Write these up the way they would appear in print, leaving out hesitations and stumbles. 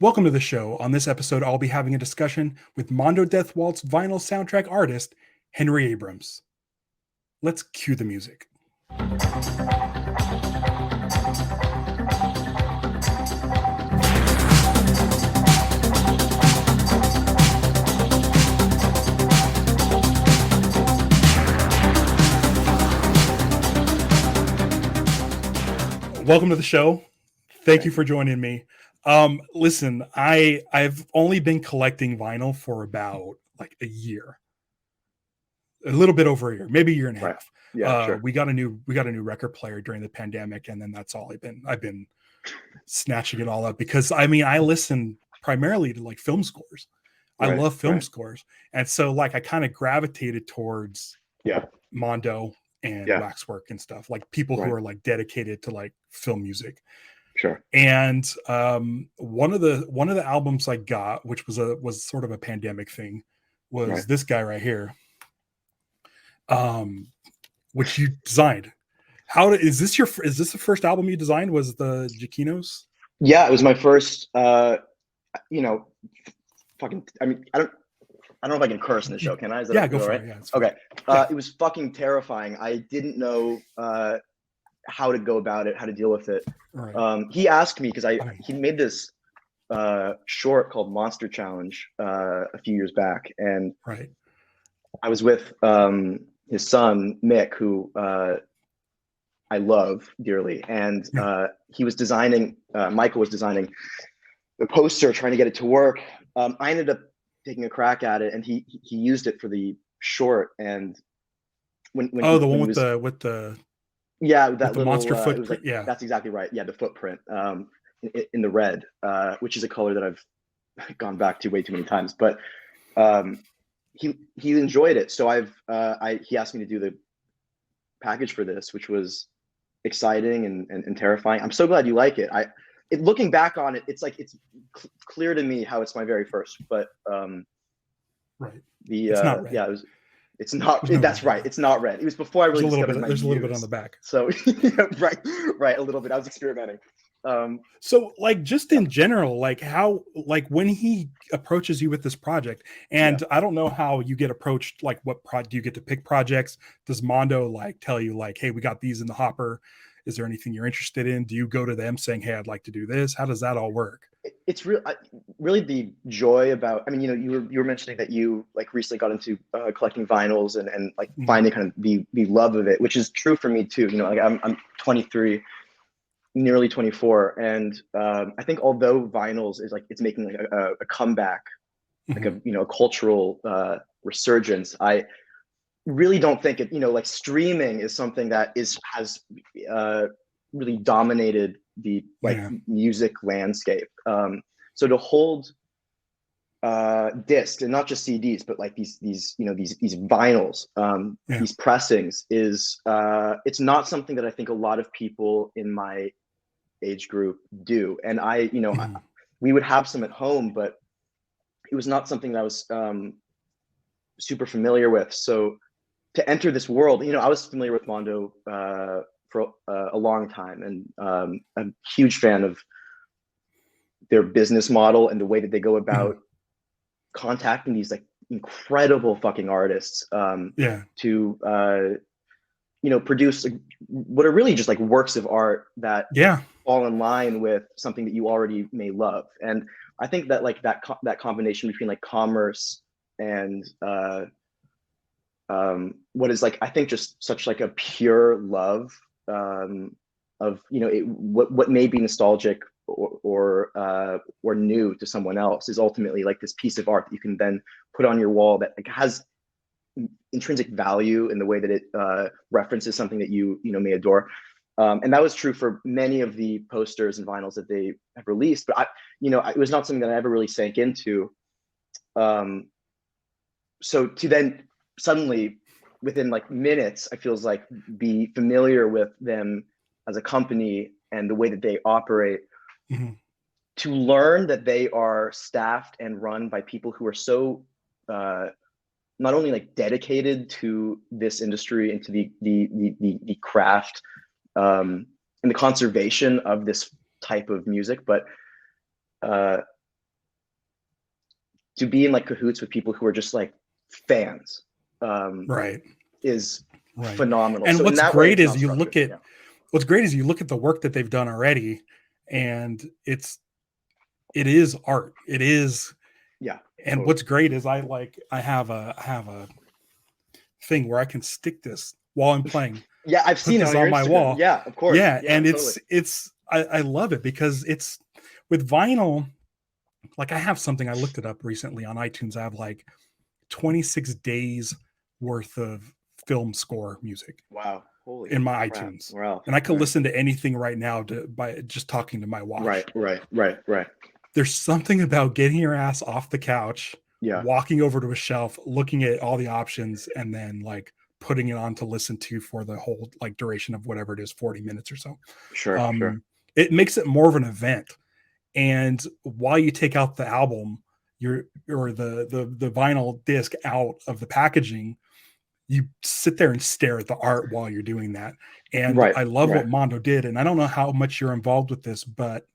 Welcome to the show. On this episode, I'll be having a discussion with Mondo Death Waltz vinyl soundtrack artist, Henry Abrams. Let's cue the music. Welcome to the show. Thank you for joining me. Listen, I've only been collecting vinyl for about like a year, a little bit over a year, maybe a year and a half. Yeah, sure. We got a new record player during the pandemic, and then that's all I've been snatching it all up because I listen primarily to like film scores. I love film scores, and so like I kind of gravitated towards Mondo and Waxwork and stuff, like people who are like dedicated to like film music. Sure. And one of the albums I got, which was sort of a pandemic thing, was this guy right here, which you designed. Is this the first album you designed? Was the Giaquinos? Yeah, it was my first. I don't know if I can curse in the show. Can I? Go for it. Yeah, okay. It was fucking terrifying. I didn't know how to go about it, how to deal with it. Right. He asked me because he made this short called Monster Challenge a few years back, and I was with his son Mick, who I love dearly, and he was designing. Michael was designing the poster, trying to get it to work. I ended up taking a crack at it, and he used it for the short. And when the one with the that little monster footprint. That's exactly right. Yeah, the footprint in the red, which is a color that I've gone back to way too many times. But he enjoyed it, so he asked me to do the package for this, which was exciting and terrifying. I'm so glad you like it. Looking back on it, it's clear to me how it's my very first. But it's not red. Yeah, it's not. That's right. It's not red. It was before I really discovered my There's a little bit on the back. So right, a little bit. I was experimenting. So like just in general, like how, like when he approaches you with this project, and I don't know how you get approached, like what do you get to pick projects? Does Mondo like tell you like, hey, we got these in the hopper? Is there anything you're interested in? Do you go to them saying, hey, I'd like to do this? How does that all work? It's really the joy about, you were mentioning that you like recently got into collecting vinyls and like finding kind of the love of it, which is true for me too. Like I'm 23, nearly 24. And I think although vinyls is like, it's making like a comeback, like a cultural resurgence, I really don't think it, like streaming is something that has really dominated the music landscape. So to hold discs, and not just CDs, but like these vinyls, these pressings is it's not something that I think a lot of people in my age group do. And we would have some at home, but it was not something that I was super familiar with. So to enter this world, I was familiar with Mondo for a long time, and I'm a huge fan of their business model and the way that they go about contacting these like incredible fucking artists to produce what are really just like works of art that fall in line with something that you already may love. And I think that like that combination between like commerce and what is like, I think just such like a pure love of what may be nostalgic or new to someone else is ultimately like this piece of art that you can then put on your wall that like has intrinsic value in the way that it references something that you may adore. And that was true for many of the posters and vinyls that they have released, but it was not something that I ever really sank into. So to then suddenly within like minutes, I feels like be familiar with them as a company and the way that they operate, to learn that they are staffed and run by people who are so not only like dedicated to this industry and to the craft and the conservation of this type of music, but to be in like cahoots with people who are just like fans, right, is right. phenomenal. And so what's in that great way, is what's great is you look at the work that they've done already, and it is art. It is. Yeah. And totally. what's great is I have a thing where I can stick this while I'm playing. Yeah, I've seen it on my Instagram. Wall. Yeah, of course. Yeah, and totally. I love it because it's with vinyl. Like I have something, I looked it up recently on iTunes. I have like 26 days worth of film score music. Wow. Holy in my crap. iTunes. Wow. And I could listen to anything right now by just talking to my watch. Right. There's something about getting your ass off the couch, walking over to a shelf, looking at all the options, and then like putting it on to listen to for the whole like duration of whatever it is, 40 minutes or so. Sure. It makes it more of an event. And while you take out the album, the vinyl disc out of the packaging, you sit there and stare at the art while you're doing that. And I love what Mondo did. And I don't know how much you're involved with this, but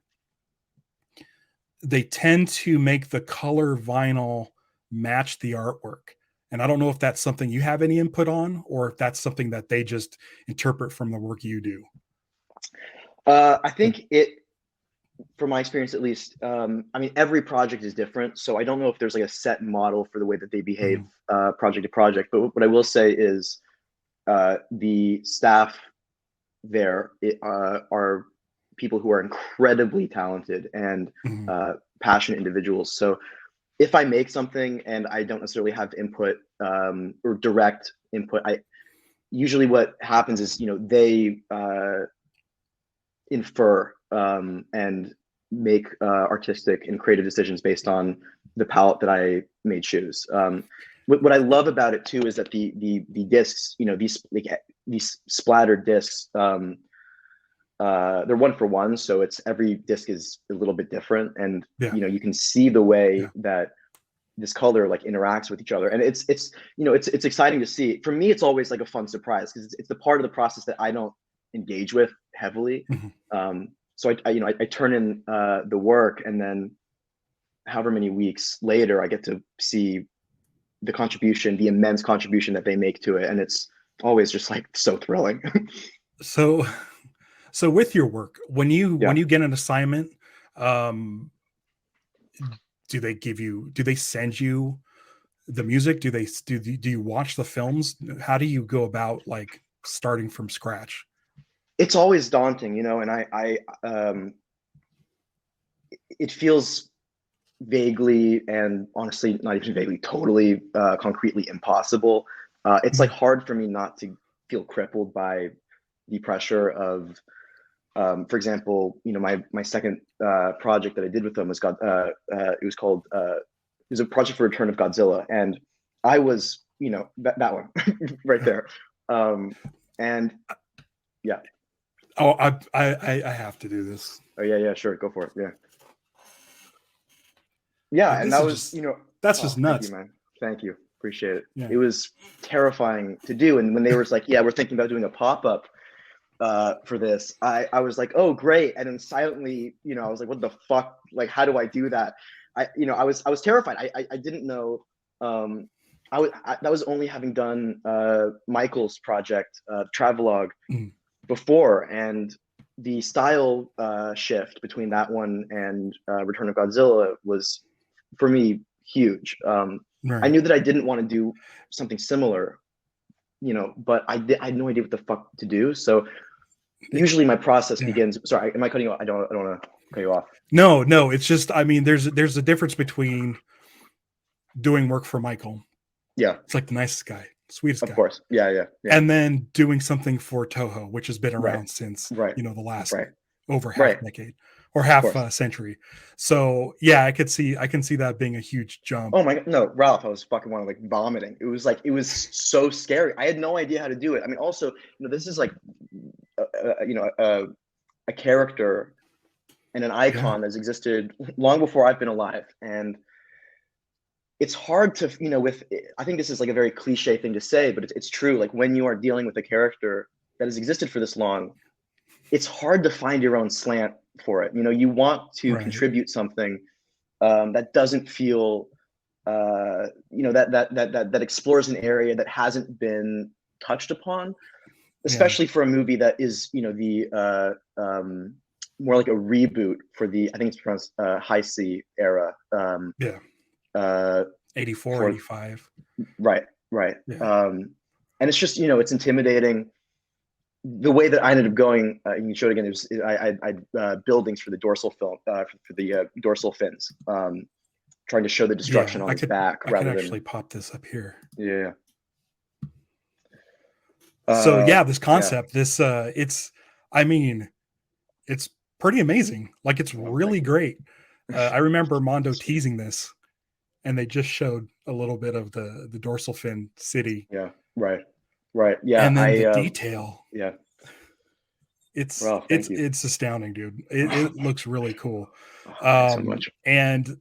they tend to make the color vinyl match the artwork. And I don't know if that's something you have any input on, or if that's something that they just interpret from the work you do. I think from my experience at least, I mean, every project is different. So I don't know if there's like a set model for the way that they behave project to project. But what I will say is the staff there are people who are incredibly talented and passionate individuals. So if I make something and I don't necessarily have input or direct input, usually what happens is, they infer and make artistic and creative decisions based on the palette that I may choose. What I love about it too is that the discs, these splattered discs, they're one for one, so every disc is a little bit different, and you can see the way that this color like interacts with each other, and it's exciting to see. For me, it's always like a fun surprise because it's the part of the process that I don't engage with heavily. So I turn in the work, and then however many weeks later, I get to see the immense contribution that they make to it, and it's always just like so thrilling. So with your work, when you get an assignment, do they send you the music? Do you watch the films? How do you go about like starting from scratch? It's always daunting, and it feels vaguely, and honestly not even vaguely, totally concretely impossible. It's like hard for me not to feel crippled by the pressure of for example, my second project that I did with them was it was a project for Return of Godzilla, and I was that one right there, and yeah. Oh, I have to do this. Oh yeah, sure, go for it. Yeah, and that was that's just nuts. Thank you, man. Thank you, appreciate it. Yeah. It was terrifying to do, and when they were like, "Yeah, we're thinking about doing a pop-up for this," I was like, "Oh, great!" And then silently, I was like, "What the fuck? Like, how do I do that?" I was terrified. I didn't know. That was only having done Michael's project, Travelogue, before, and the style shift between that one and Return of Godzilla was, for me, huge. I knew that I didn't want to do something similar, but I had no idea what the fuck to do. So usually my process begins. Sorry, am I cutting you off? I don't want to cut you off. No. It's just, I mean, there's a difference between doing work for Michael. Yeah, it's like the nicest guy, sweetest guy. Of course, yeah. And then doing something for Toho, which has been around since the last over half decade or half century. So yeah, I can see that being a huge jump. Oh my god, no, Ralph, I was fucking vomiting. It was so scary. I had no idea how to do it. I mean, also, this is like a character and an icon that's existed long before I've been alive, and it's hard to I think this is like a very cliche thing to say, but it's true. Like when you are dealing with a character that has existed for this long, it's hard to find your own slant for it. You want to contribute something that doesn't feel that explores an area that hasn't been touched upon, especially for a movie that is, the more like a reboot for the, I think it's pronounced High C era. 84, 85. Right. Yeah. And it's just, it's intimidating. The way that I ended up going, you showed again, I buildings for the dorsal film, for the dorsal fins, trying to show the destruction on his back. I can actually pop this up here. Yeah. So this concept, it's pretty amazing. Like, it's really great. I remember Mondo teasing this, and they just showed a little bit of the dorsal fin city. Yeah. Right. Yeah. And then the detail. Yeah. It's astounding, dude. It looks really cool. So much. And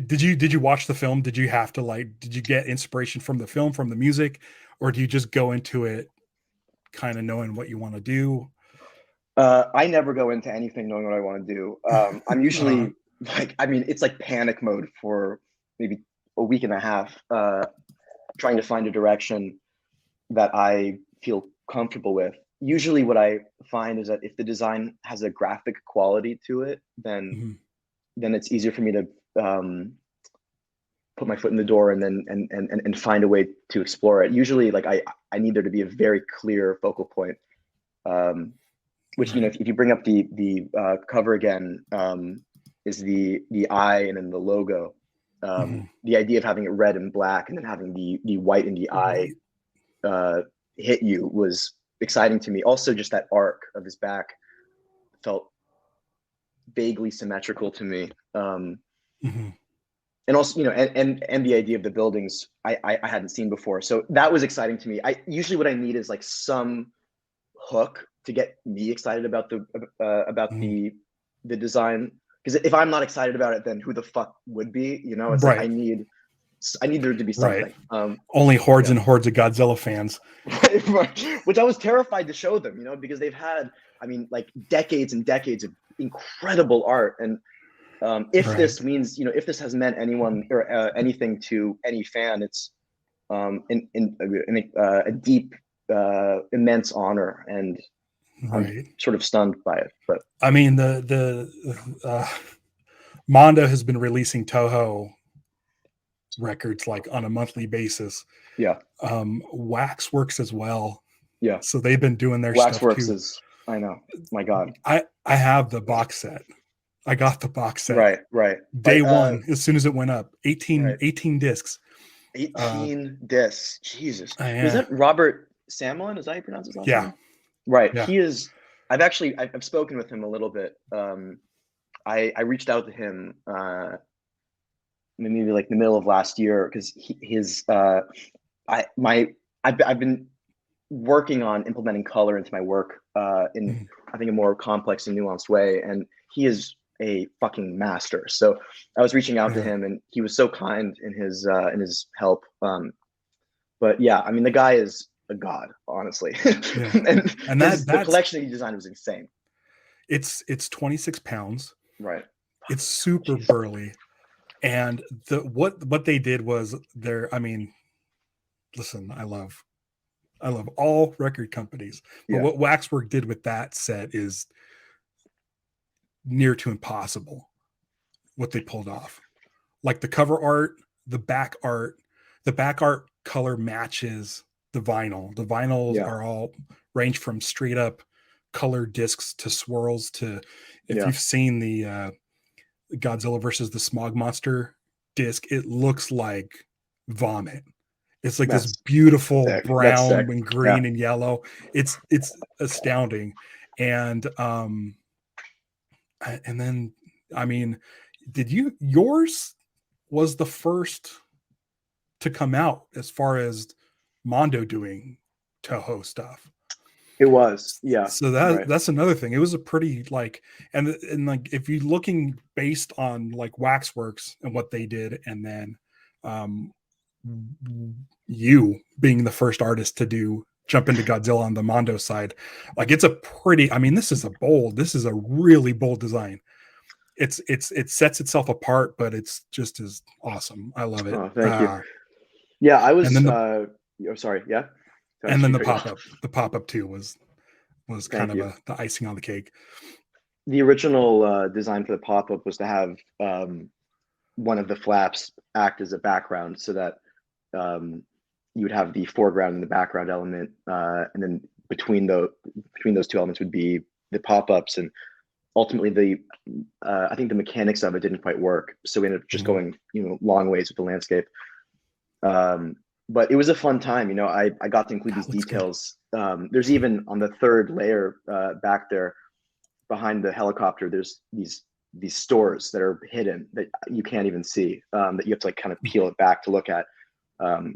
did you watch the film? Did you have to did you get inspiration from the film, from the music, or do you just go into it kind of knowing what you want to do? I never go into anything knowing what I want to do. I'm usually it's like panic mode for maybe a week and a half, trying to find a direction that I feel comfortable with. Usually what I find is that if the design has a graphic quality to it, then it's easier for me to put my foot in the door and find a way to explore it. Usually, I need there to be a very clear focal point, which, if you bring up the cover again, is the eye and then the logo. The idea of having it red and black and then having the white in the eye hit you was exciting to me. Also, just that arc of his back felt vaguely symmetrical to me. And also, and the idea of the buildings I hadn't seen before. So that was exciting to me. Usually what I need is some hook to get me excited about the design. Because if I'm not excited about it, then who the fuck would be? It's I need there to be something. Right. Only hordes and hordes of Godzilla fans. Which I was terrified to show them, because they've had, decades and decades of incredible art. And if this means, if this has meant anyone or anything to any fan, it's a deep, immense honor. And I'm sort of stunned by it. But the Mondo has been releasing Toho records on a monthly basis. Yeah. Waxworks as well. Yeah. So they've been doing their Waxworks stuff too. I know. My God. I have the box set. I got the box set. Right. Day one, as soon as it went up. 18 discs. 18 discs. Jesus. Is that Robert Samlin? Is that how you pronounce his last name? Right. Yeah. He is. I've spoken with him a little bit. I reached out to him maybe the middle of last year, because I've been working on implementing color into my work in I think a more complex and nuanced way, and he is a fucking master. So I was reaching out to him, and he was so kind in his help. But yeah, the guy is a god, honestly. and the collection he designed was insane. It's 26 pounds. Right. It's super burly. And what they did was listen, I love all record companies, but what Waxwork did with that set is near to impossible. What they pulled off, the cover art, the back art color matches the vinyl. The vinyls are all range from straight up color discs to swirls to, if you've seen the Godzilla versus the Smog Monster disc, it looks like vomit. It's this beautiful brown and green and yellow. It's astounding. And then yours was the first to come out as far as Mondo doing Toho stuff. It was, yeah. So that's another thing. It was a pretty and if you're looking based on Waxworks and what they did, and then you being the first artist to jump into Godzilla on the Mondo side, it's a pretty. This is a really bold design. it sets itself apart, but it's just as awesome. I love it. Oh, thank you. Yeah, I was. And then oh, sorry. Yeah. And then the pop-up too was kind of the icing on the cake. The original design for the pop-up was to have one of the flaps act as a background, so that you would have the foreground and the background element, and then between those two elements would be the pop-ups. And ultimately, I think the mechanics of it didn't quite work, so we ended up just going long ways with the landscape. But it was a fun time. I got to include these details. There's even on the third layer back there behind the helicopter, there's these stores that are hidden that you can't even see, that you have to like kind of peel it back to look at.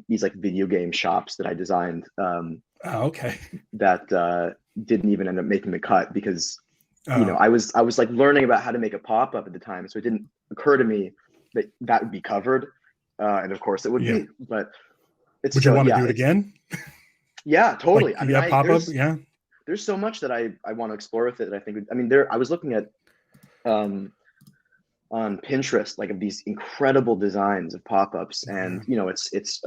These like video game shops that I designed. Okay. That didn't even end up making the cut because I was like learning about how to make a pop-up at the time, so it didn't occur to me that would be covered. And of course it would be, but it's would you want to do it again? Yeah, totally. Like, pop-up. Yeah. There's so much that I want to explore with it. That I think, I was looking at on Pinterest, like, of these incredible designs of pop-ups, and it's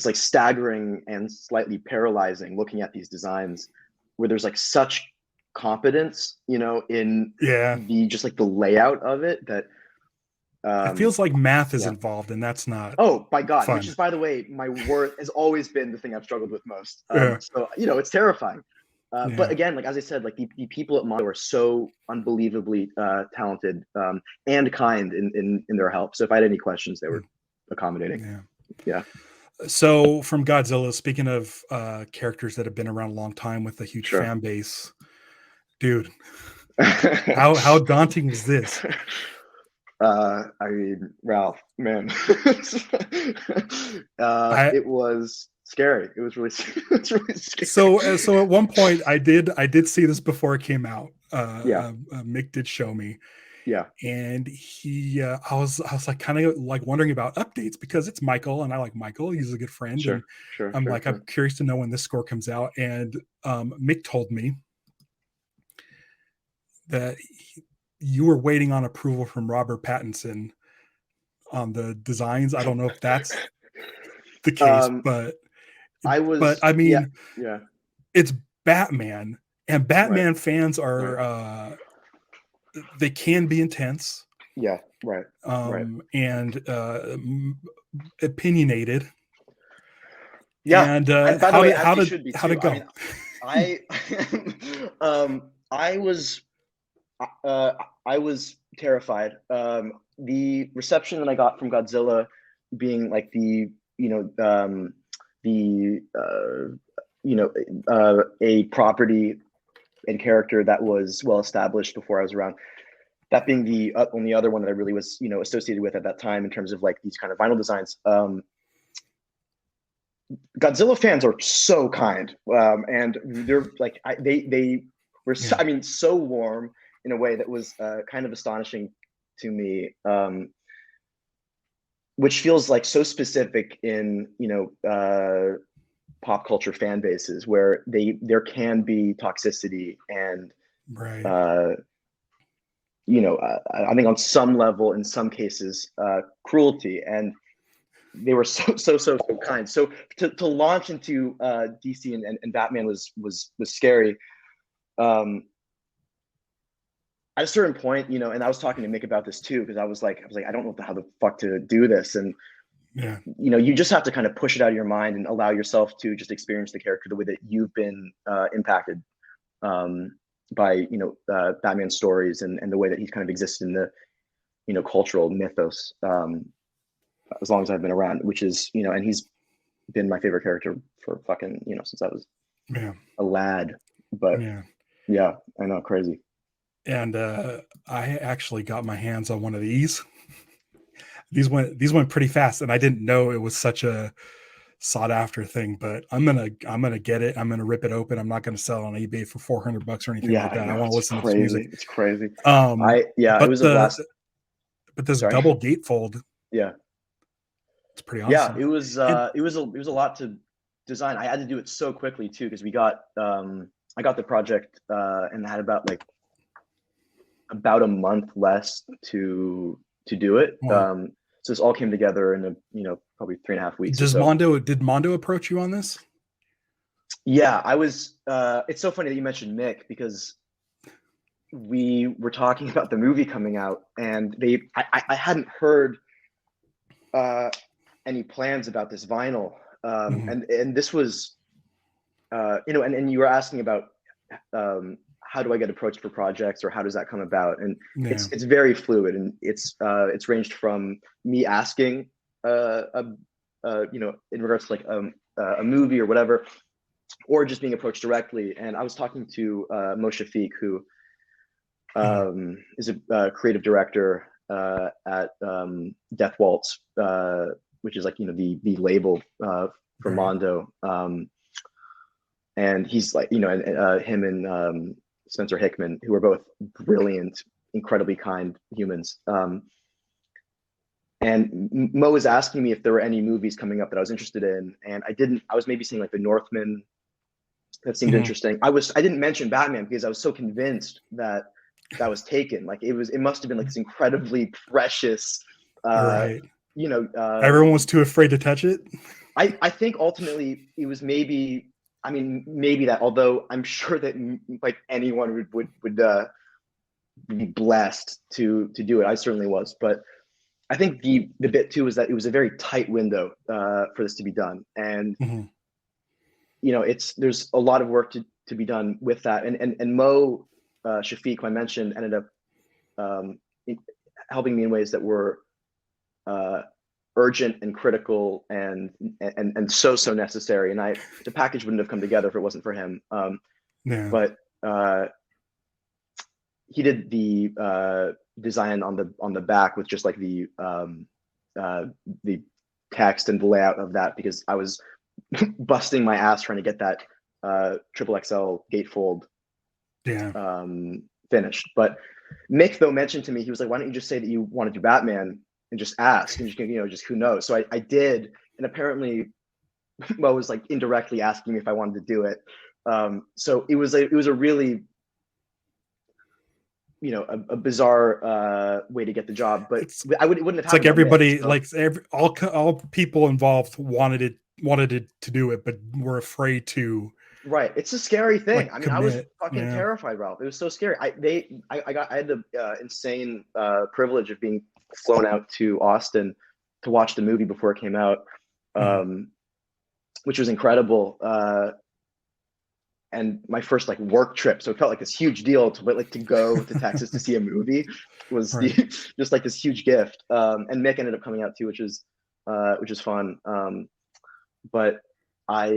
like staggering and slightly paralyzing looking at these designs where there's like such competence, in the just like the layout of it, that it feels like math is involved, and that's not. Oh, by God! Fun. Which is, by the way, my work has always been the thing I've struggled with most. So it's terrifying. But again, like as I said, like the people at Mondo are so unbelievably talented and kind in their help. So if I had any questions, they were accommodating. Yeah. So from Godzilla, speaking of characters that have been around a long time with a huge fan base, dude, how daunting was this? I mean, Ralph, man, it was scary. It was really scary. So at one point, I did see this before it came out. Mick did show me. Yeah, and he, I was like kind of like wondering about updates because it's Michael, and I like Michael. He's a good friend. Sure. I'm curious to know when this score comes out. And Mick told me that you were waiting on approval from Robert Pattinson on the designs. I don't know if that's the case, but I mean, it's Batman, and Batman fans are they can be intense. Yeah, right. And opinionated. Yeah. And by the way, how to go? I was terrified. The reception that I got from Godzilla, being like a property and character that was well established before I was around. That being the only other one that I really was, associated with at that time in terms of like these kind of vinyl designs. Godzilla fans are so kind, and they're like they were so warm in a way that was kind of astonishing to me, which feels like so specific in pop culture fan bases where there can be toxicity and I think on some level, in some cases, cruelty, and they were so kind. So to launch into DC and Batman was scary. At a certain point, and I was talking to Mick about this too, because I was like, I don't know how the fuck to do this, and you just have to kind of push it out of your mind and allow yourself to just experience the character the way that you've been impacted by Batman stories and the way that he's kind of existed in the cultural mythos as long as I've been around, which is and he's been my favorite character for fucking since I was a lad. But yeah, I know, crazy. And I actually got my hands on one of these. These went pretty fast, and I didn't know it was such a sought after thing. But I'm gonna get it. I'm gonna rip it open. I'm not gonna sell it on eBay for $400 or anything like that. I want to listen to this music. It's crazy. It was a blast. But this double gatefold. Yeah, it's pretty awesome. Yeah, it was a lot to design. I had to do it so quickly too because I got the project and had about like about a month less to do it. Wow. So this all came together in probably 3.5 weeks or Does so. did Mondo approach you on this? Yeah, I was. It's so funny that you mentioned Mick, because we were talking about the movie coming out, and I hadn't heard any plans about this vinyl, and this was, and you were asking about how do I get approached for projects, or how does that come about, and it's very fluid, and it's ranged from me asking in regards to like a movie or whatever, or just being approached directly. And I was talking to Mo Shafiq, who is a creative director at Death Waltz, which is like the label for Mondo, and he's like and him and Spencer Hickman, who are both brilliant, incredibly kind humans. And Mo was asking me if there were any movies coming up that I was interested in, and I was maybe seeing like The Northman. That seemed interesting. I didn't mention Batman because I was so convinced that was taken. Like it must have been like this incredibly precious. Right. Everyone was too afraid to touch it. I think ultimately it was maybe that. Although I'm sure that like anyone would be blessed to do it. I certainly was, but I think the bit too was that it was a very tight window for this to be done, and there's a lot of work to be done with that. And Mo Shafiq, who I mentioned, ended up helping me in ways that were urgent and critical and so necessary. And the package wouldn't have come together if it wasn't for him. But he did the design on the back with just like the text and the layout of that, because I was busting my ass trying to get that triple XL gatefold finished. But Mick, though, mentioned to me, he was like, why don't you just say that you want to do Batman and just ask, and just who knows. So I did, and apparently Mo was like indirectly asking me if I wanted to do it. So it was a really a bizarre way to get the job, but it wouldn't have happened. It's like everybody, Mick, so. All people involved wanted to do it, but were afraid to. Right, it's a scary thing. Commit. I was fucking terrified, Ralph. It was so scary. I had the insane privilege of being flown out to Austin to watch the movie before it came out, which was incredible. And my first like work trip, so it felt like this huge deal to go to Texas to see a movie was just like this huge gift. And Mick ended up coming out too, which is fun. But I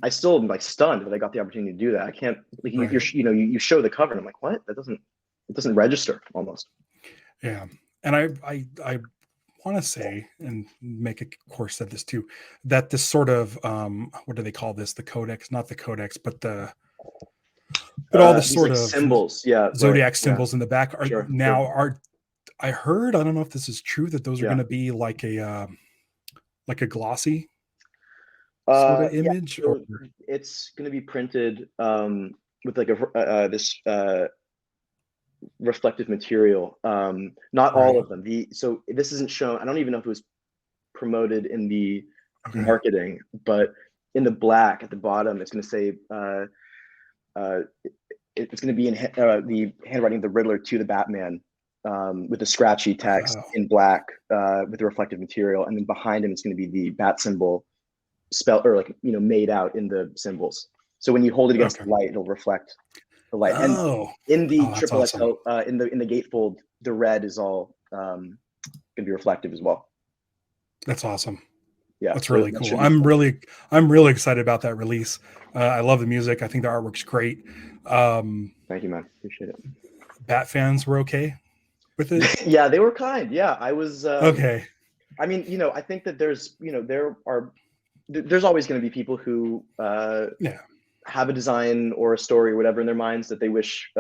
still am like stunned that I got the opportunity to do that. I can't like you show the cover and I'm like, what? It doesn't register almost. Yeah, and I want to say, and make a course said this too, that this sort of what do they call this? The codex, not the codex, but all the sort of symbols, zodiac symbols in the back are now. I heard, I don't know if this is true, that those are going to be like a glossy sort of image. So it's going to be printed with like this reflective material. Not all of them. So this isn't shown. I don't even know if it was promoted in the marketing, but in the black at the bottom, it's going to say it's going to be in the handwriting of the Riddler to the Batman, with the scratchy text in black with the reflective material, and then behind him it's going to be the bat symbol spelled or like made out in the symbols. So when you hold it against the light, it'll reflect the light. And in the triple XL, in the gatefold, the red is all going to be reflective as well. That's awesome. Yeah, that's really cool. I'm really excited about that release. I love the music. I think the artwork's great. Thank you, man. Appreciate it. Bat fans were okay with it. Yeah, they were kind. Yeah, I was okay. I mean, I think that there's there's always going to be people who have a design or a story or whatever in their minds that they wish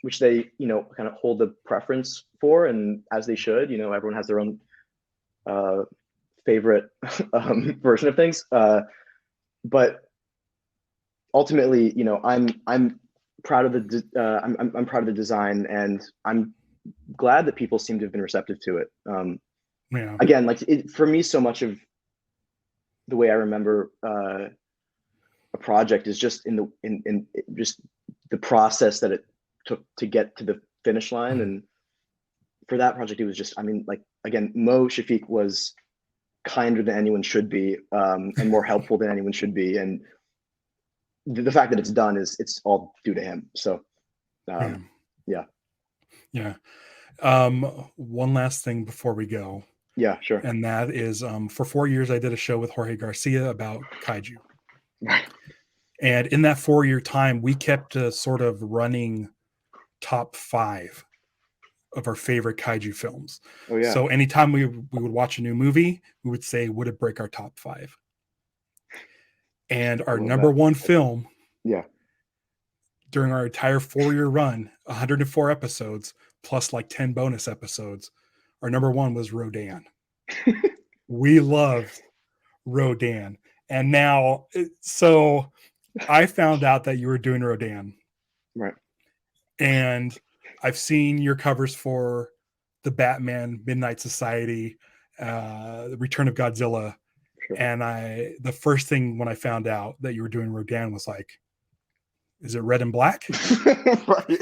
which they kind of hold the preference for, and as they should. Everyone has their own favorite version of things, but ultimately, you know, I'm proud of I'm proud of the design, and I'm glad that people seem to have been receptive to it. Yeah. Again, like for me, so much of the way I remember a project is just in just the process that it took to get to the finish line. Mm-hmm. And for that project, it was just, I mean, like, again, Mo Shafiq was kinder than anyone should be, and more helpful than anyone should be. And the fact that it's done it's all due to him. So yeah. One last thing before we go. Yeah, sure. And that is, for 4 years, I did a show with Jorge Garcia about kaiju. Right. And in that 4-year time, we kept sort of running top 5 of our favorite kaiju films. Oh, yeah. So anytime we would watch a new movie, we would say, would it break our top 5? And our number one film, during our entire 4-year run, 104 episodes, plus like 10 bonus episodes, our number one was Rodan. We loved Rodan. And now, so I found out that you were doing Rodan. Right. And I've seen your covers for the Batman Midnight Society, the Return of Godzilla. Sure. And the first thing when I found out that you were doing Rodan was like, is it red and black? Right.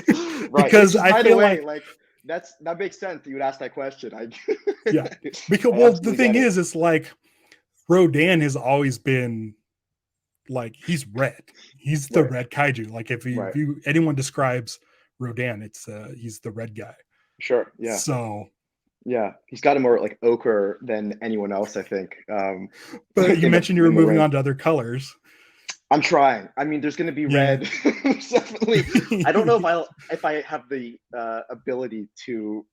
Because I feel like that makes sense that you would ask that question. Yeah. Because the thing is, it's like Rodan has always been like, he's red. He's the red kaiju. Like if anyone describes Rodan, it's he's the red guy. Sure. Yeah. So yeah, he's got a more like ochre than anyone else, I think. But you mentioned you were moving on to other colors. I'm trying. I mean, there's going to be red. Definitely. I don't know if I have the ability to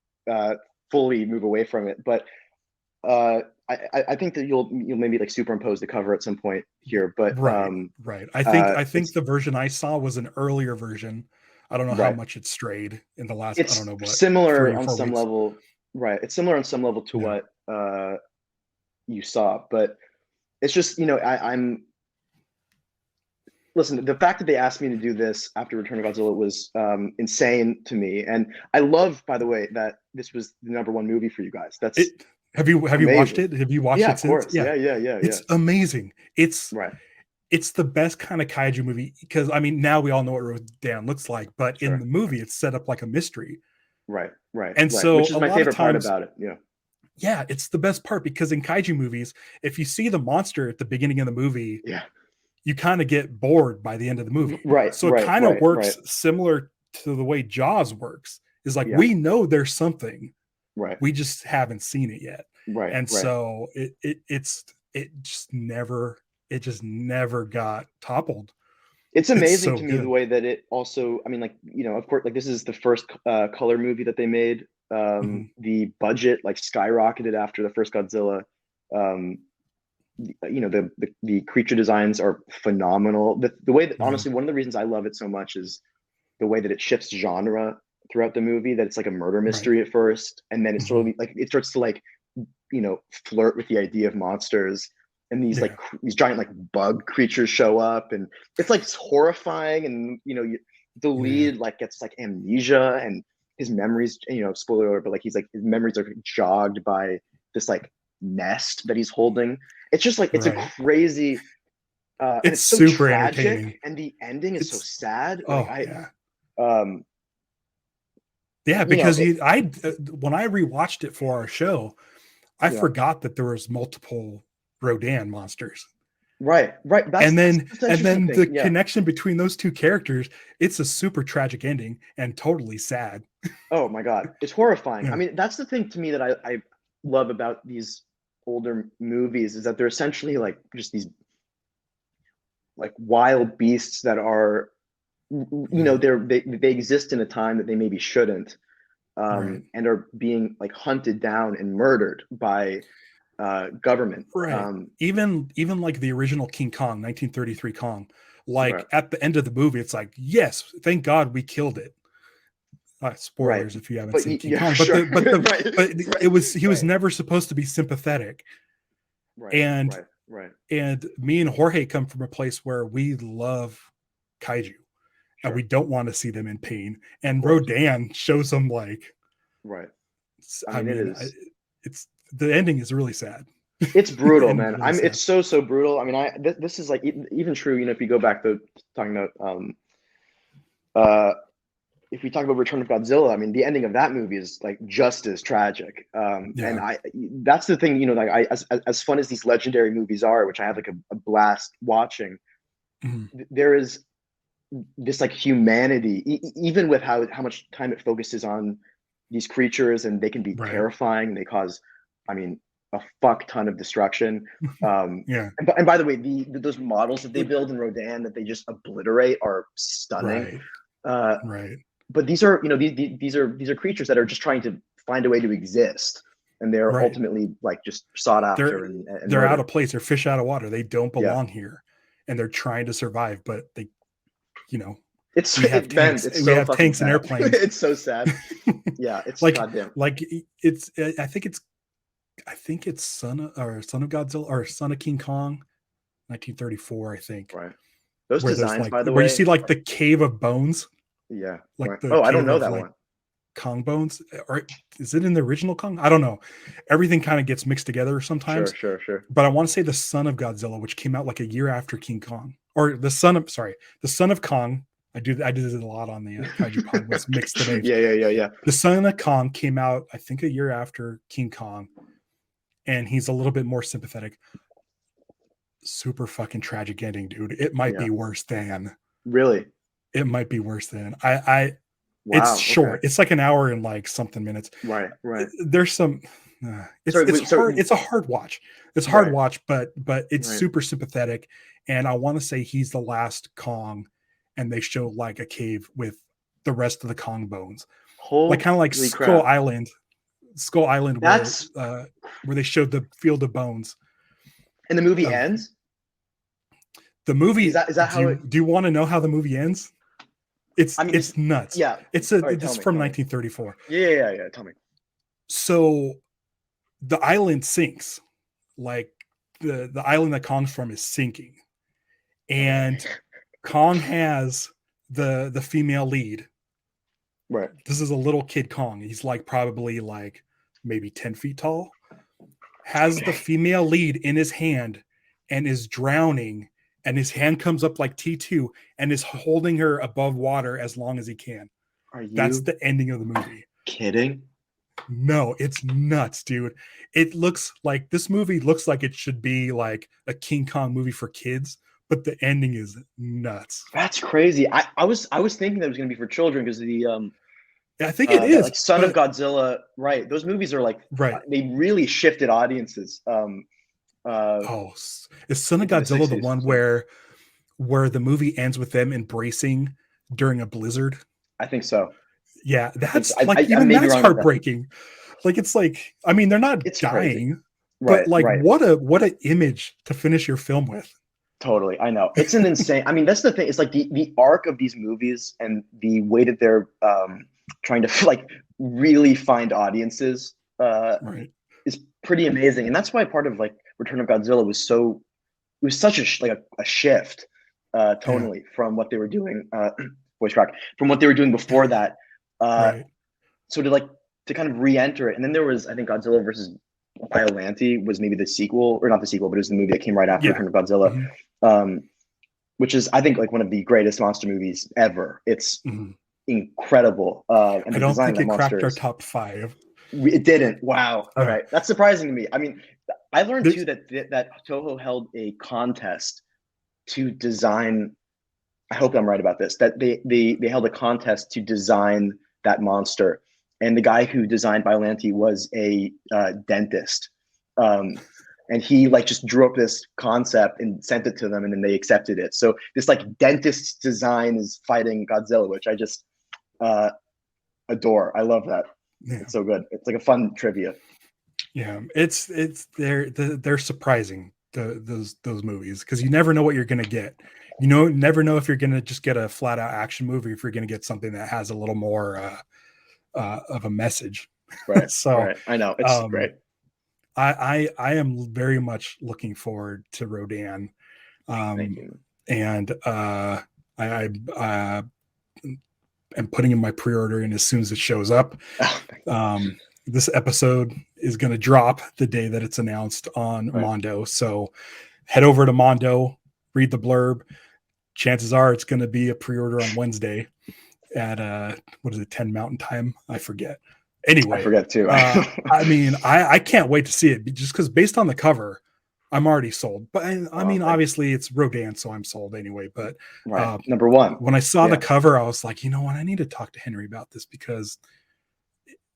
fully move away from it, but I think that you'll maybe like superimpose the cover at some point here. But right. I think the version I saw was an earlier version. I don't know how much it strayed in the last. It's I don't know what. Similar on some level, right? It's similar on some level to what you saw, but it's just, you know, I'm. Listen, the fact that they asked me to do this after Return of Godzilla was insane to me, and I love, by the way, that this was the number one movie for you guys. That's have you watched it? Have you watched it since? Of course. Yeah. It's amazing. It's the best kind of kaiju movie because I mean now we all know what Rodan looks like, but in the movie it's set up like a mystery. Right. And so which is my favorite part about it. Yeah, it's the best part because in kaiju movies, if you see the monster at the beginning of the movie, you kind of get bored by the end of the movie. Right. So it kind of works similar to the way Jaws works. Is like we know there's something. Right. We just haven't seen it yet. Right. And so it just never got toppled. It's amazing to me the way that it also, I mean, like, you know, of course, like this is the first color movie that they made. The budget like skyrocketed after the first Godzilla. You know, the creature designs are phenomenal. The way that honestly, one of the reasons I love it so much is the way that it shifts genre throughout the movie, that it's like a murder mystery at first, and then it's slowly like it starts to like, you know, flirt with the idea of monsters, and these like these giant like bug creatures show up, and it's like it's horrifying, and you know, the lead like gets like amnesia, and his memories, you know, spoiler alert, but like he's like his memories are jogged by this like nest that he's holding. It's just like it's a crazy it's so super tragic, entertaining, and the ending is so sad. Because when I rewatched it for our show, I forgot that there was multiple Rodan monsters. Right. And then the connection between those two characters, it's a super tragic ending and totally sad. Oh my God, it's horrifying. I mean, that's the thing to me that I love about these older movies, is that they're essentially like just these like wild beasts that are, you know, they exist in a time that they maybe shouldn't, and are being like hunted down and murdered by government. Even like the original King Kong, 1933 Kong, like at the end of the movie, it's like, yes, thank God we killed it. Spoilers if you haven't seen King Kong, but he was never supposed to be sympathetic. And me and Jorge come from a place where we love kaiju, and we don't want to see them in pain. And Rodan shows them like, right. I mean, it's the ending is really sad. It's brutal, man. Really it's so brutal. I mean, this is like even true. If you go back to talking about if we talk about Return of Godzilla, I mean, the ending of that movie is like just as tragic. And that's the thing, like as fun as these legendary movies are, which I have like a blast watching, there is this like humanity, even with how much time it focuses on these creatures, and they can be terrifying. They cause, I mean, a fuck ton of destruction. And by the way, those models that they build in Rodan that they just obliterate are stunning. But these are, these are creatures that are just trying to find a way to exist, and they're ultimately like just sought after. And they're out of place. They're fish out of water. They don't belong here, and they're trying to survive. But they, we have tanks and airplanes. It's so sad. Yeah, it's like goddamn. Like it's. I think it's Son of Godzilla or Son of King Kong, 1934. I think. Right. Those designs, by the way, where you see like the cave of bones. Yeah. Like I don't know that one. Kong bones, or is it in the original Kong? I don't know. Everything kind of gets mixed together sometimes. Sure. But I want to say the Son of Godzilla, which came out like a year after King Kong, or the Son of Kong. I did this a lot on the Kaiju Pod. Was mixed the names. Yeah. The Son of Kong came out, I think, a year after King Kong, and he's a little bit more sympathetic. Super fucking tragic ending, dude. It might be worse than. Really? It might be worse than Wow, it's short. Okay. It's like an hour and like something minutes. Right. There's some. It's hard. It's a hard watch. It's a hard watch, but it's super sympathetic. And I want to say he's the last Kong, and they show like a cave with the rest of the Kong bones, like kind of like Skull Island, where they showed the field of bones. And the movie ends. The movie is that how? Do you want to know how the movie ends? It's nuts. Yeah. It's from 1934. Yeah. Tell me. So the island sinks. Like the island that Kong's from is sinking. And Kong has the female lead. Right. This is a little kid Kong. He's like probably like maybe 10 feet tall. Has the female lead in his hand and is drowning. And his hand comes up like T2 and is holding her above water as long as he can. That's the ending of the movie. Kidding? No, it's nuts, dude. This movie looks like it should be like a King Kong movie for kids, but the ending is nuts. That's crazy. I was thinking that it was going to be for children because I think it is. Like Son of Godzilla, right? Those movies are like they really shifted audiences. Is Son of Godzilla the one where the movie ends with them embracing during a blizzard? I think so. Yeah, that's that's heartbreaking. Like it's like, I mean, they're not dying, but like what a image to finish your film with. Totally, I know. It's an insane. I mean, that's the thing. It's like the arc of these movies and the way that they're trying to like really find audiences is pretty amazing, and that's why part of like Return of Godzilla was such a shift tonally from what they were doing. Voice crack from what they were doing before that. So to kind of re-enter it, and then there was, I think, Godzilla versus Biollante was maybe the sequel, or not the sequel, but it was the movie that came right after Return of Godzilla, which is, I think, like one of the greatest monster movies ever. It's incredible. And I don't think it cracked our top 5. It didn't. Wow. All right, that's surprising to me. I mean, I learned too that Toho held a contest to design. I hope I'm right about this. That they held a contest to design that monster, and the guy who designed Biollante was a dentist, and he like just drew up this concept and sent it to them, and then they accepted it. So this like dentist's design is fighting Godzilla, which I just adore. I love that. Yeah. It's so good. It's like a fun trivia. Yeah, they're surprising, those movies, because you never know what you're gonna get. Never know if you're gonna just get a flat out action movie, if you're gonna get something that has a little more of a message. Right. So I know it's great. I am very much looking forward to Rodan. Thank you. And I am putting in my pre-order, and as soon as it shows up, this episode is going to drop the day that it's announced on Mondo. So head over to Mondo, read the blurb. Chances are it's going to be a pre-order on Wednesday at 10 Mountain Time? I forget. Anyway, I forget too. I mean, I can't wait to see it, just because based on the cover, I'm already sold. But I mean, obviously it's Rodan, so I'm sold anyway. But number one, when I saw the cover, I was like, you know what? I need to talk to Henry about this, because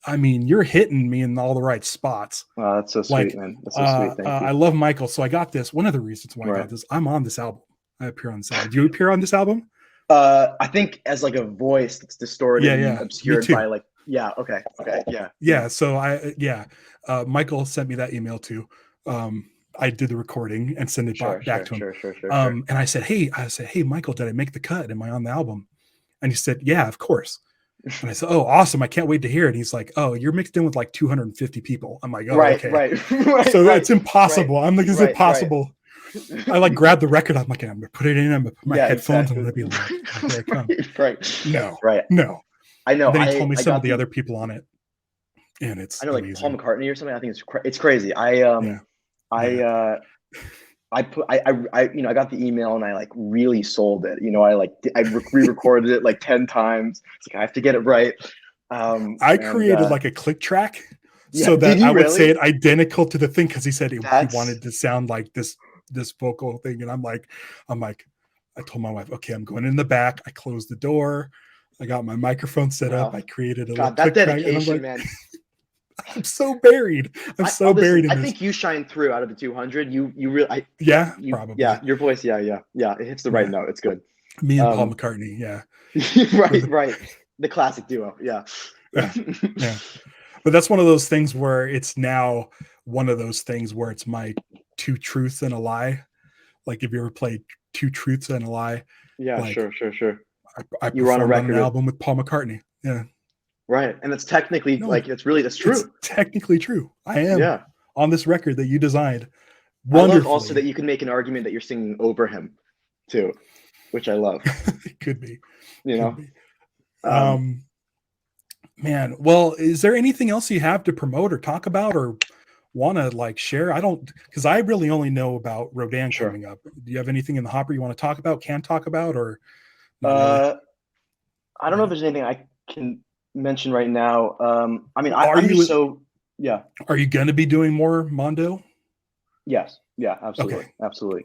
I mean, you're hitting me in all the right spots. Oh, that's so sweet, man. That's so sweet. Thank you. I love Michael. So I got this. One of the reasons why I got this, I'm on this album. I appear on this album. Do you appear on this album? I think as like a voice that's distorted and obscured by like, okay. Yeah. So Michael sent me that email too. I did the recording and sent it back to him. Sure. And I said, hey, Michael, did I make the cut? Am I on the album? And he said, yeah, of course. And I said, oh, awesome. I can't wait to hear it. And he's like, oh, you're mixed in with like 250 people. I'm like, oh, okay. Right. So it's impossible. I'm like, is it possible? I like grabbed the record. I'm like, I'm going to put it in. I'm going to put my headphones. I'm going to be like, here it comes. No. I know. And then he told me some of the other people on it. And it's like amazing. Paul McCartney or something. I think it's crazy. I got the email and I like really sold it. I re-recorded it like 10 times. It's like, I have to get it right. I created like a click track so that I would say it identical to the thing, because he said he wanted to sound like this vocal thing. And I'm like, I told my wife, okay, I'm going in the back. I closed the door. I got my microphone set up. I created a little click dedication, track, man. I'm so buried. Buried in this. I think you shine through out of the 200. You really, probably. Yeah, your voice. Yeah. It hits the right note. It's good. Me and Paul McCartney. Yeah. right. The classic duo. Yeah. But that's one of those things where it's now one of those things where it's my two truths and a lie. Like, if you ever played Two Truths and a Lie. Yeah, like, sure. I you were on a record album with Paul McCartney. Yeah. Right. And it's technically that's true. It's technically true. I am on this record that you designed. I love also that you can make an argument that you're singing over him too, which I love. It could be. Man, well, is there anything else you have to promote or talk about or want to like share? Because I really only know about Rodan coming up. Do you have anything in the hopper you want to talk about, can talk about, or? I don't know if there's anything I can mention right now. I mean, Are you going to be doing more Mondo? Yes. Yeah, absolutely. Okay. Absolutely.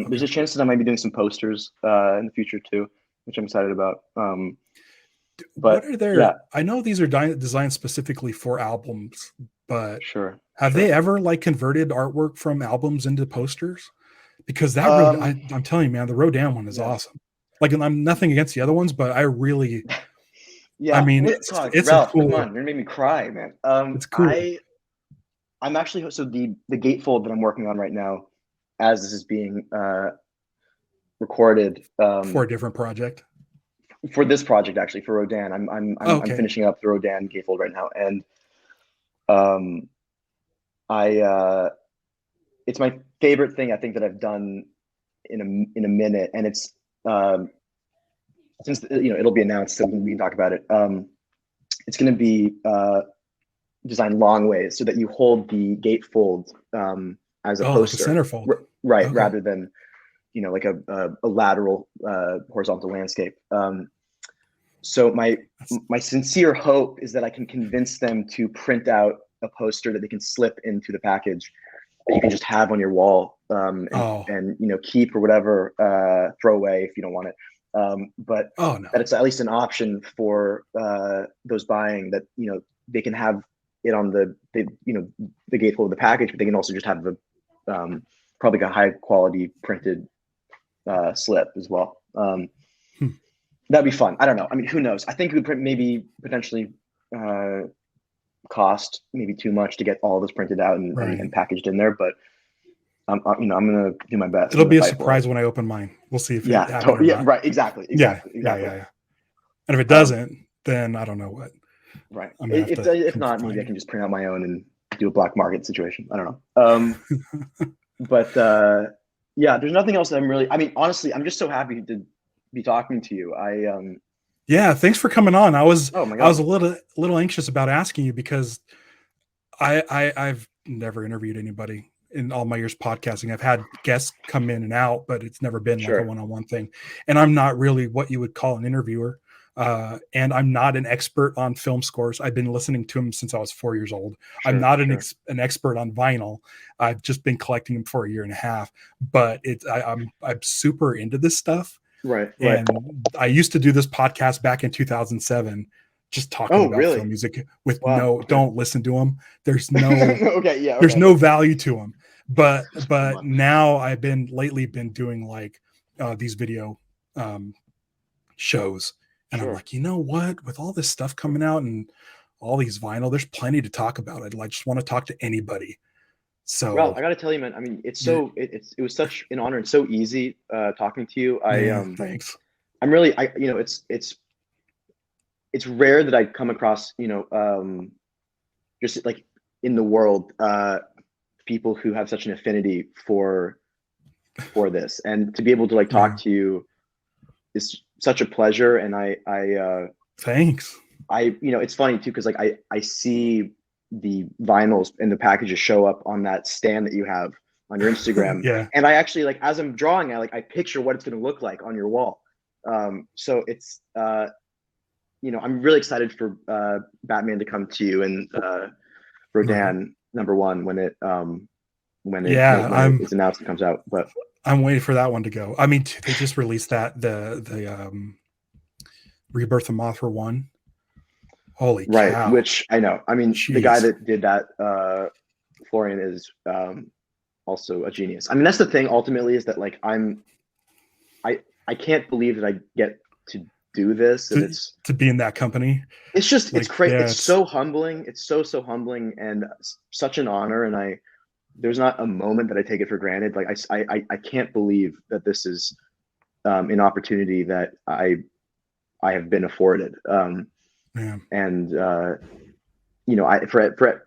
There's a chance that I might be doing some posters in the future too, which I'm excited about. But what are there? I know these are designed specifically for albums, but have they ever like converted artwork from albums into posters? Because that I'm telling you, man, the Rodan one is awesome. Like, I'm nothing against the other ones, but I really, I mean, it's Ralph, cool. Come on, you're gonna make me cry, man. It's cool. I'm actually the gatefold that I'm working on right now, as this is being recorded for a different project. For this project, actually, for Rodan, I'm finishing up the Rodan gatefold right now, and it's my favorite thing I think that I've done in a minute, and it's since it'll be announced, so we can talk about it. It's going to be designed long ways so that you hold the gatefold as a poster, like a centerfold, rather than like a lateral horizontal landscape. So my sincere hope is that I can convince them to print out a poster that they can slip into the package that you can just have on your wall and keep or whatever, throw away if you don't want it. But that it's at least an option for those buying, that they can have it on the gatefold of the package, but they can also just have the probably a high quality printed slip as well. That'd be fun. I don't know. I mean, who knows? I think it would maybe potentially cost maybe too much to get all this printed out and packaged in there, but I'm gonna do my best. It'll be a surprise when I open mine. We'll see if it happens. Right. Exactly. Yeah. And if it doesn't, then I don't know what. Right. If not, maybe I can just print out my own and do a black market situation. I don't know. But there's nothing else that I'm really. I mean, honestly, I'm just so happy to be talking to you. Yeah, thanks for coming on. Oh my God. I was a little anxious about asking you because I've never interviewed anybody in all my years podcasting. I've had guests come in and out, but it's never been like a one-on-one thing. And I'm not really what you would call an interviewer. And I'm not an expert on film scores. I've been listening to them since I was 4 years old. I'm not an expert on vinyl. I've just been collecting them for a year and a half, but I'm super into this stuff. Right. And I used to do this podcast back in 2007, just talking about film music with don't listen to them. There's no, there's no value to them. But now I've been doing like these video shows. And I'm like, you know what? With all this stuff coming out and all these vinyl, there's plenty to talk about. I just want to talk to anybody. So, well, I got to tell you, man. I mean, it was such an honor and so easy talking to you. Thanks. I'm really, it's rare that I come across, just like in the world, people who have such an affinity for this, and to be able to like talk to you is such a pleasure. And thanks. It's funny too, because like I see the vinyls and the packages show up on that stand that you have on your Instagram. And I actually, like, as I'm drawing, I picture what it's going to look like on your wall. So it's I'm really excited for Batman to come to you and Rodan #1 when it's announced it comes out. But I'm waiting for that one to go. I mean, they just released the Rebirth of Mothra 1. Holy cow. Which I know. I mean, the guy that did that, Florian, is also a genius. I mean, that's the thing ultimately, is that like I can't believe that I get to do this, and it's to be in that company. It's just like, it's crazy. It's so humbling. It's so humbling and such an honor. And there's not a moment that I take it for granted. Like I can't believe that this is an opportunity that I have been afforded. And for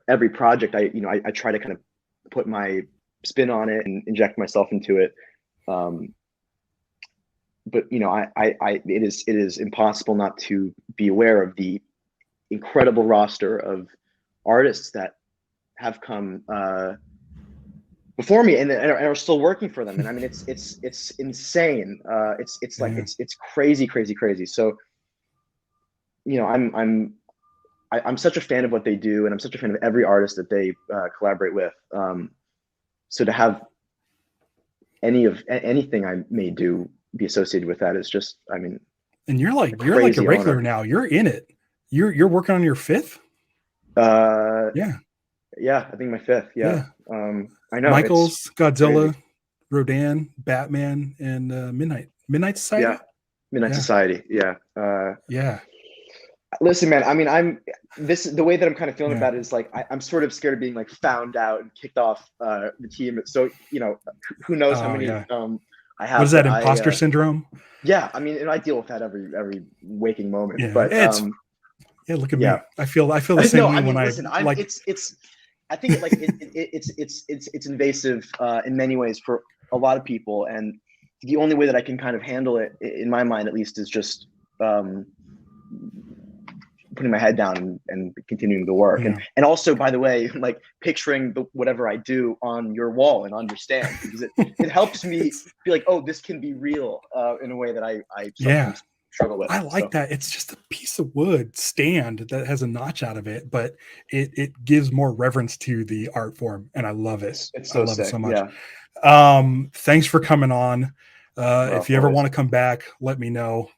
every project, I try to kind of put my spin on it and inject myself into it. But it is impossible not to be aware of the incredible roster of artists that have come before me and are still working for them. And I mean, it's insane. It's crazy. So, I'm such a fan of what they do, and I'm such a fan of every artist that they collaborate with. So to have anything I may do be associated with that is just, I mean, and you're like a regular honor. Now. You're in it. You're working on your 5th. Yeah, I think my 5th. Yeah. I know. Michael's Godzilla, crazy. Rodan, Batman, and Midnight Society. Yeah, Midnight Society. Yeah. Yeah. Listen, man. I mean, the way that I'm kind of feeling about it is like I'm sort of scared of being like found out and kicked off the team. So who knows how many I have. What is that, imposter syndrome? Yeah, I mean, and I deal with that every waking moment. Yeah, but look at me. I feel the same way when listen, I like. I think like it's invasive in many ways for a lot of people, and the only way that I can kind of handle it, in my mind at least, is just putting my head down and continuing the work. And also, by the way, like picturing whatever I do on your wall and understand, because it helps me be like, oh, this can be real in a way that I sometimes struggle with. I like that. It's just a piece of wood stand that has a notch out of it, but it gives more reverence to the art form, and I love it. It's so sick. It so much. Yeah. Thanks for coming on. If you ever want to come back, let me know.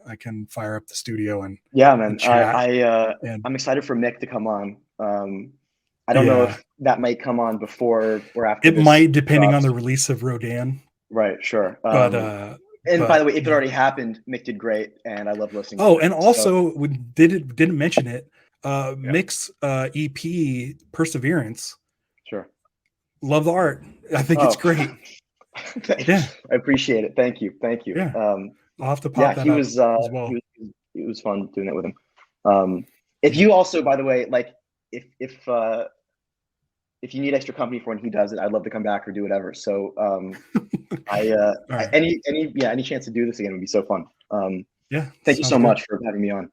I can fire up the studio and man. I'm excited for Mick to come on. I don't know if that might come on before or after. It might, depending on the release of Rodan. Right, sure. But by the way, if it already happened, Mick did great, and I love listening. Oh, and also we didn't mention it. Mick's EP Perseverance. Sure. Love the art. I think it's great. I appreciate it. Thank you. Yeah. I'll have to pop that up as well. It was fun doing that with him. If you also, by the way, like if if you need extra company for when he does it, I'd love to come back or do whatever. So Right. any chance to do this again would be so fun. Yeah. Thank you so much for having me on.